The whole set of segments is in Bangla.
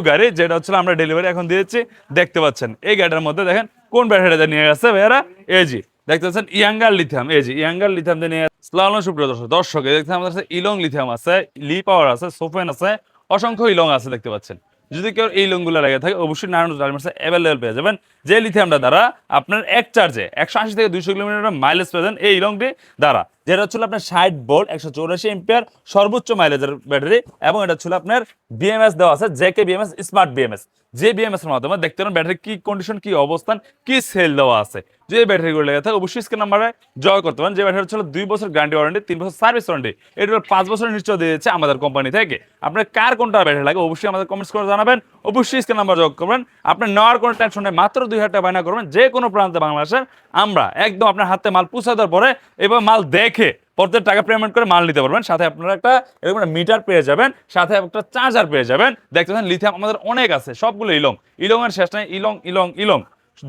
গাড়ি যেটা হচ্ছে আমরা ডেলিভারি এখন দিয়েছি দেখতে পাচ্ছেন। এই গাড়িটার মধ্যে দেখেন কোন ব্যাটারিটা নিয়ে গেছে ভাইয়ারা, এজি দেখতে পাচ্ছেন younger lithium, AG younger lithium দিয়ে নিয়ে সালাম সুপ্রিয় দর্শক দেখতে আমাদের কাছে ইলং লিথিয়াম আছে, লি পাওয়ার আছে, সোফেন আছে, অসংখ্য ইলং আছে দেখতে পাচ্ছেন। যদি কেউ এই ইলংগুলো লেগে থাকে অবশ্যই নারায়ণ ডায়মন্ডসে অ্যাভেলেবল পেয়ে যাবেন, যে লিথিয়ামটা দ্বারা আপনার এক চার্জে 180 থেকে 200 কিলোমিটার মাইলেজ পেয়ে এই ইলংটি দ্বারা, যেটা হচ্ছে আপনার 60 ভোল্ট 184 এম্পিয়ার সর্বোচ্চ মাইলেজের ব্যাটারি, এবং এটা হচ্ছে আপনার বিএমএস দেওয়া আছে, জেকে বিএমএস স্মার্ট বিএমএস, যে বিএমএস এর মাধ্যমে দেখতে পারেন ব্যাটারি কি কন্ডিশন, কি অবস্থান, কি সেল দেওয়া আছে। যে ব্যাটারিগুলো লেগে থাকে অবশ্যই স্ক্রিন নাম্বারে জয় করতে পারেন। যে ব্যাটারি হচ্ছে 2 বছর গ্যারান্টি ওয়ারেন্টি, 3 বছর সার্ভিস ওয়ারেন্টি, এটা 5 বছরের নিশ্চয় দিয়েছে আমাদের কোম্পানি থেকে। আপনার কার কোনটা ব্যাটারি লাগে অবশ্যই আমাদের কমেন্টস করে জানাবেন, অবশ্যই স্ক্রিন নাম্বার যোগ করবেন। আপনার নেওয়ার কোনো টেনশন নেই, মাত্র 2000 টাকা বায়না করবেন, যে কোনো প্রান্তে বাংলাদেশের আমরা একদম আপনার হাতে মাল পৌঁছে দেওয়ার পরে এবার মাল দেখে প্রত্যেক টাকা পেমেন্ট করে মাল নিতে পারবেন। সাথে আপনারা একটা এরকম মিটার পেয়ে যাবেন, সাথে একটা চার্জার পেয়ে যাবেন। দেখতে পাচ্ছেন লিথিয়াম আমাদের অনেক আছে, সবগুলো ইলং, ইলং এর শেষ নাই, ইলং ইলং ইলং।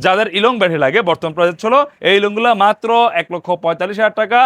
যাদের ইলং ব্যাটারি লাগে বর্তমান প্রাইস ছিল এই ইলংগুলো মাত্র 1,45,000 টাকা,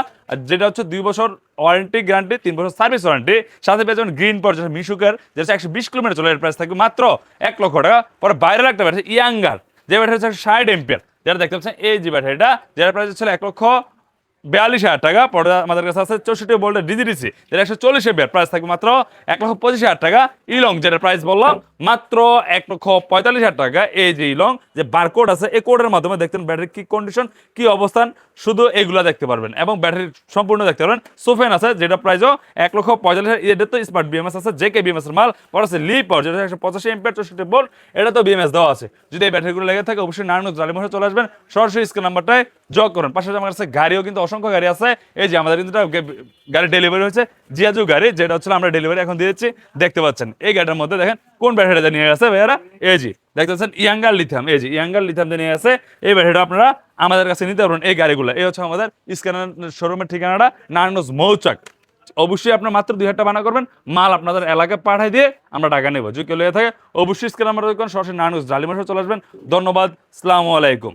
যেটা হচ্ছে 2 বছর ওয়ারেন্টি গ্যারান্টি, 3 বছর সার্ভিস ওয়ারেন্টি, সাথে পেয়ে যাবেন গ্রিন পর্যায়ে মিশুকের যেটা 120 কিলোমিটার চলে, এর প্রাইস থাকবে মাত্র 1 লক্ষ টাকা। পরে বাইরের একটা ব্যাটারি ইয়াঙ্গার, যে ব্যাটারি হচ্ছে 60 এম্পিয়ার, যেটা দেখতে পাচ্ছেন এই যে ব্যাটারিটা, যেটা প্রাইস ছিল 1,42,000 টাকা। পরে আমাদের কাছে আছে 64 ভোল্টের ডিজিডিসি, যেটা 140 এম্পিয়ার, প্রাইস থাকবে মাত্র 1,25,000 টাকা। ইলং যেটা প্রাইস বললাম মাত্র 1,45,000 টাকা। এই যে ইলং যে বারকোড আছে, এই কোডের মাধ্যমে দেখতেন ব্যাটারির কি কন্ডিশন, কি অবস্থান, শুধু এগুলা দেখতে পারবেন এবং ব্যাটারি সম্পূর্ণ দেখতে পারবেন। সোফেন আছে যেটা প্রাইসও 1,45,000, এটা তো স্মার্ট বিএমএস আছে, জেকে বিএমএস এর মাল। পরে আছে লি পাওয়ার যেটা 185 এম্পিয়ার 64 ভোল্ট, এটা তো বিএমএস দেওয়া আছে। যদি এই ব্যাটারিগুলো লেগে থাকে অবশ্যই নারায়ণ জালিমোড়ে চলে আসবেন, সরাসরি স্ক্রিন নাম্বারটায় যোগ করুন। পাশাপাশি আমার কাছে গাড়িও কিন্তু অসংখ্য গাড়ি আছে। এই যে আমাদের কিন্তু গাড়ি ডেলিভারি হয়েছে, জিয়াজু গাড়ি, যেটা হচ্ছে আমরা ডেলিভারি এখন দিয়েছি দেখতে পাচ্ছেন। এই গাড়িটার মধ্যে দেখেন কোন ব্যাটারিটা নিয়ে গেছে ভাইয়ারা, এজি দেখতে পাচ্ছেন younger lithium, AG younger lithium দিয়ে নিয়ে গেছে। এই ব্যাটারিটা আপনারা আমাদের কাছে নিতে পারবেন। এই গাড়িগুলো এই হচ্ছে আমাদের স্ক্যানার শোরুমের ঠিকানাটা নারায়ণগঞ্জ মৌচাক। অবশ্যই আপনার মাত্র 2000 টাকা বানা করবেন, মাল আপনাদের এলাকায় পাঠাই দিয়ে আমরা টাকা নেব। যদি কেউ লেগে থাকে অবশ্যই স্ক্যানার নাম্বার সরাসরি নারায়ণগঞ্জ জালিমার চলে আসবেন। ধন্যবাদ, আসসালামু আলাইকুম।